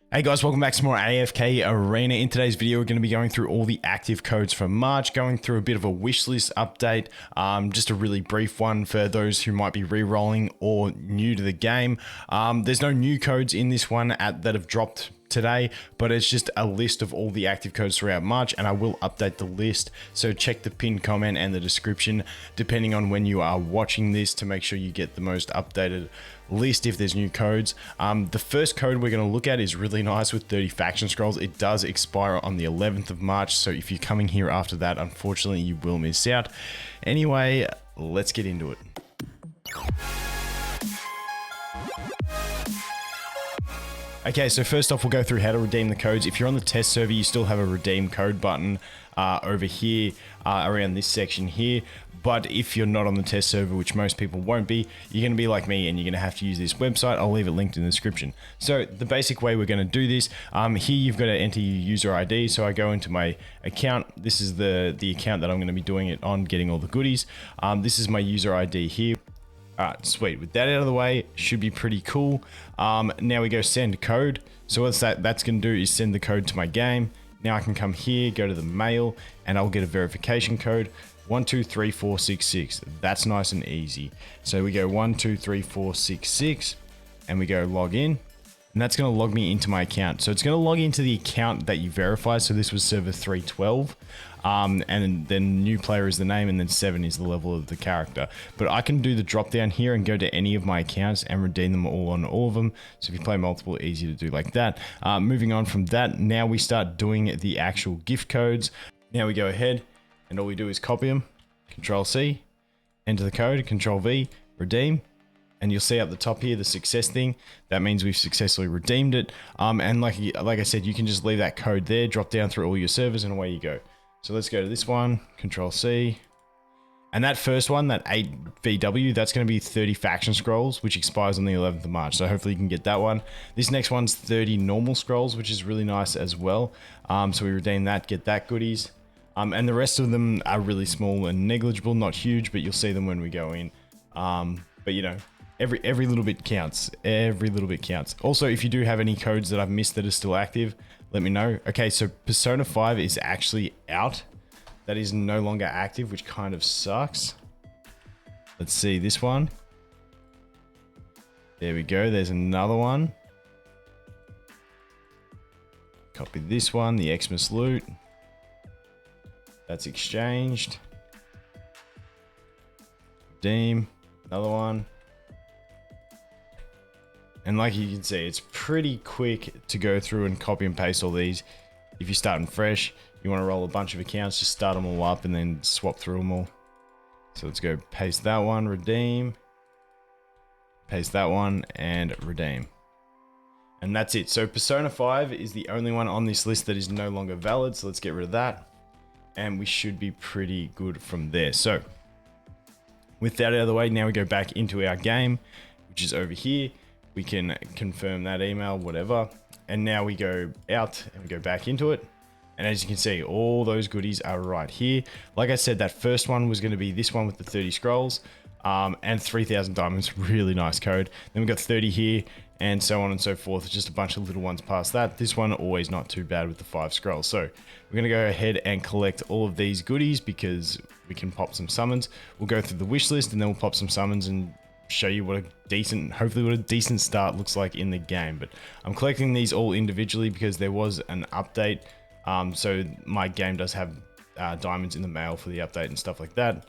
Hey guys, welcome back to more AFK Arena. In today's video, we're going to be going through all the active codes for March, going through a bit of a wishlist update, just a really brief one for those who might be re-rolling or new to the game. There's no new codes in this one that have dropped today, but it's just a list of all the active codes throughout March, and I will update the list, so check the pinned comment and the description depending on when you are watching this to make sure you get the most updated list if there's new codes. The first code we're going to look at is really nice with 30 faction scrolls. It does expire on the 11th of March, so if you're coming here after that, unfortunately you will miss out. Anyway, let's get into it. Okay, so first off, we'll go through how to redeem the codes. If you're on the test server, you still have a redeem code button over here, around this section here. But if you're not on the test server, which most people won't be, you're going to be like me and you're going to have to use this website. I'll leave it linked in the description. So the basic way we're going to do this, here you've got to enter your user ID. So I go into my account. This is the account that I'm going to be doing it on, getting all the goodies. This is my user ID here. Alright, sweet. With that out of the way, should be pretty cool. Now we go send code. So what that's going to do is send the code to my game. Now I can come here, go to the mail, and I'll get a verification code. 123466. That's nice and easy. So we go 123466, and we go log in. And that's going to log me into my account. So it's going to log into the account that you verify. So this was server 312. And then new player is the name, and then 7 is the level of the character. But I can do the drop down here and go to any of my accounts and redeem them all on all of them. So if you play multiple, easy to do like that. Moving on from that, now we start doing the actual gift codes. Now we go ahead and all we do is copy them, Control C, enter the code, Control V, redeem. And you'll see up the top here, the success thing. That means we've successfully redeemed it. And like I said, you can just leave that code there, drop down through all your servers, and away you go. So let's go to this one, Control C. And that first one, that 8 VW, that's going to be 30 faction scrolls, which expires on the 11th of March. So hopefully you can get that one. This next one's 30 normal scrolls, which is really nice as well. So we redeem that, get that goodies. And the rest of them are really small and negligible, not huge, but you'll see them when we go in. But you know, every little bit counts. Every little bit counts. Also, if you do have any codes that I've missed that are still active, let me know. Okay, so Persona 5 is actually out. That is no longer active, which kind of sucks. Let's see this one. There we go. There's another one. Copy this one, the Xmas loot. That's exchanged. Redeem. Another one. And like you can see, it's pretty quick to go through and copy and paste all these. If you're starting fresh, you want to roll a bunch of accounts, just start them all up and then swap through them all. So let's go paste that one, redeem. Paste that one and redeem. And that's it. So Persona 5 is the only one on this list that is no longer valid. So let's get rid of that. And we should be pretty good from there. So with that out of the way, now we go back into our game, which is over here. We can confirm that email, whatever. And now we go out and we go back into it. And as you can see, all those goodies are right here. Like I said, that first one was going to be this one with the 30 scrolls and 3,000 diamonds. Really nice code. Then we got 30 here and so on and so forth. Just a bunch of little ones past that. This one always not too bad with the 5 scrolls. So we're going to go ahead and collect all of these goodies because we can pop some summons. We'll go through the wish list and then we'll pop some summons and show you what a decent, hopefully what a decent start looks like in the game. But I'm collecting these all individually because there was an update. So my game does have diamonds in the mail for the update and stuff like that.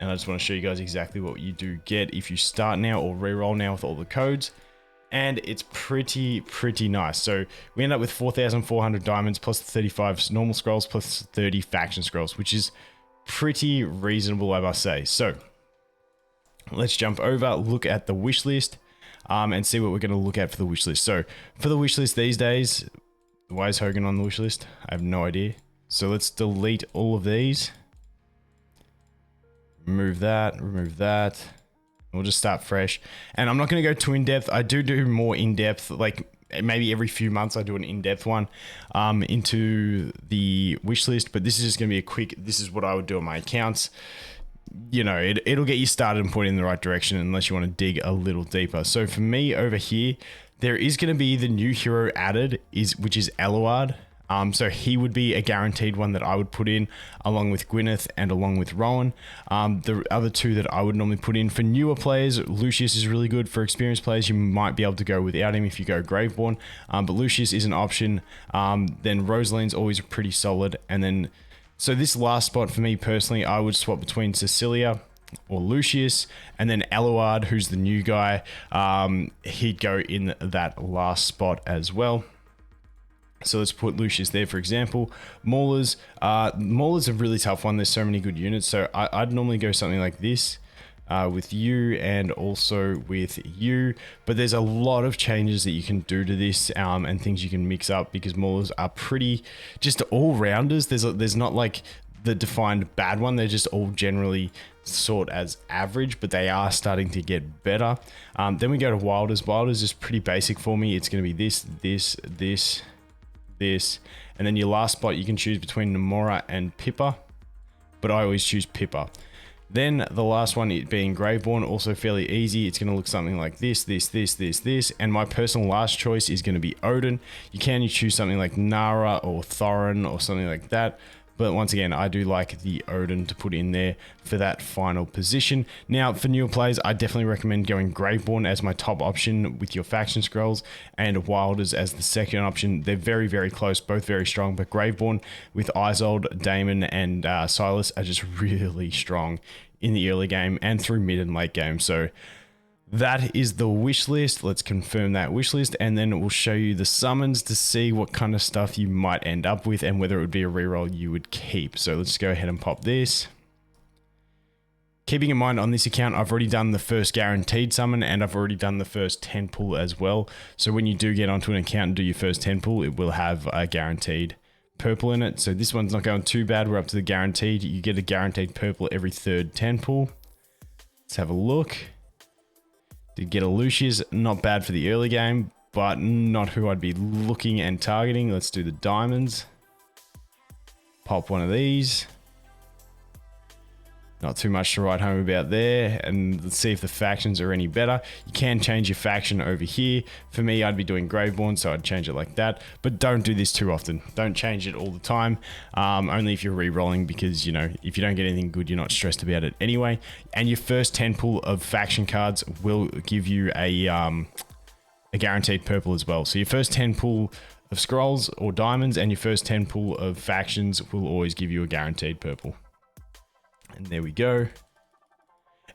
And I just want to show you guys exactly what you do get if you start now or reroll now with all the codes. And it's pretty nice. So we end up with 4,400 diamonds plus 35 normal scrolls plus 30 faction scrolls, which is pretty reasonable, I must say. So let's jump over, look at the wish list, and see what we're going to look at for the wish list. So for the wish list these days, why is Hogan on the wish list? I have no idea. So let's delete all of these. Remove that, remove that. We'll just start fresh. And I'm not going to go too in-depth. I do more in-depth, like maybe every few months I do an in-depth one into the wish list. But this is just going to be a quick, this is what I would do on my accounts. You know, it'll get you started and point in the right direction unless you want to dig a little deeper. So for me over here, There is going to be the new hero added, which is Eluard. So he would be a guaranteed one that I would put in along with Gwyneth and along with Rowan. The other two that I would normally put in for newer players, Lucius is really good. For experienced players, you might be able to go without him if you go Graveborn, but Lucius is an option. Then Rosaline's always pretty solid. And then, so this last spot for me personally, I would swap between Cecilia or Lucius, and then Eluard, who's the new guy. He'd go in that last spot as well. So let's put Lucius there, for example. Maulers. Maulers a really tough one. There's so many good units. So I'd normally go something like this with you and also with you. But there's a lot of changes that you can do to this and things you can mix up, because Maulers are pretty just all-rounders. There's not like the defined bad one. They're just all generally sort as average, but they are starting to get better. Then we go to Wilders. Wilders is pretty basic for me. It's going to be this, and then your last spot you can choose between Namora and Pippa, but I always choose Pippa. Then the last one, it being Graveborn, also fairly easy. It's going to look something like this, and my personal last choice is going to be Odin. You can choose something like Nara or Thorin or something like that. But once again, I do like the Odin to put in there for that final position. Now, for newer players, I definitely recommend going Graveborn as my top option with your faction scrolls, and Wilders as the second option. They're very, very close, both very strong, but Graveborn with Isolde, Damon, and Silas are just really strong in the early game and through mid and late game. So that is the wish list. Let's confirm that wish list, and then we'll show you the summons to see what kind of stuff you might end up with and whether it would be a reroll you would keep. So let's go ahead and pop this. Keeping in mind on this account, I've already done the first guaranteed summon and I've already done the first 10 pull as well. So when you do get onto an account and do your first 10 pull, it will have a guaranteed purple in it. So this one's not going too bad. We're up to the guaranteed. You get a guaranteed purple every third 10 pull. Let's have a look. Did get a Lucius, not bad for the early game, but not who I'd be looking and targeting. Let's do the diamonds. Pop one of these. Not too much to write home about there. And let's see if the factions are any better. You can change your faction over here. For me, I'd be doing Graveborn, so I'd change it like that. But don't do this too often. Don't change it all the time. Only if you're re-rolling, because, you know, if you don't get anything good, you're not stressed about it anyway. And your first 10 pull of faction cards will give you a guaranteed purple as well. So your first 10 pull of scrolls or diamonds and your first 10 pull of factions will always give you a guaranteed purple. And there we go.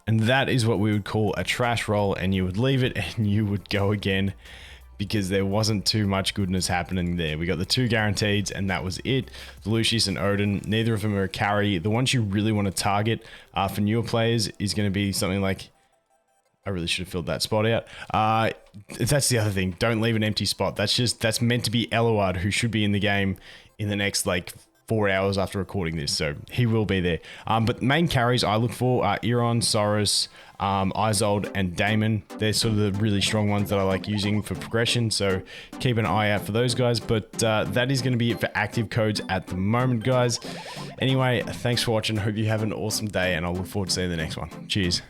And that is what we would call a trash roll, and you would leave it and you would go again because there wasn't too much goodness happening there. We got the two guaranteeds and that was it. The Lucius and Odin, neither of them are a carry. The ones you really want to target for newer players is going to be something like, I really should have filled that spot out. That's the other thing. Don't leave an empty spot. That's meant to be Eluard, who should be in the game in the next like 4 hours after recording this, so he will be there. But main carries I look for are Iron, Saurus, Isolde, and Damon. They're sort of the really strong ones that I like using for progression, so keep an eye out for those guys. But that is going to be it for active codes at the moment, guys. Anyway, thanks for watching. Hope you have an awesome day, and I'll look forward to seeing the next one. Cheers.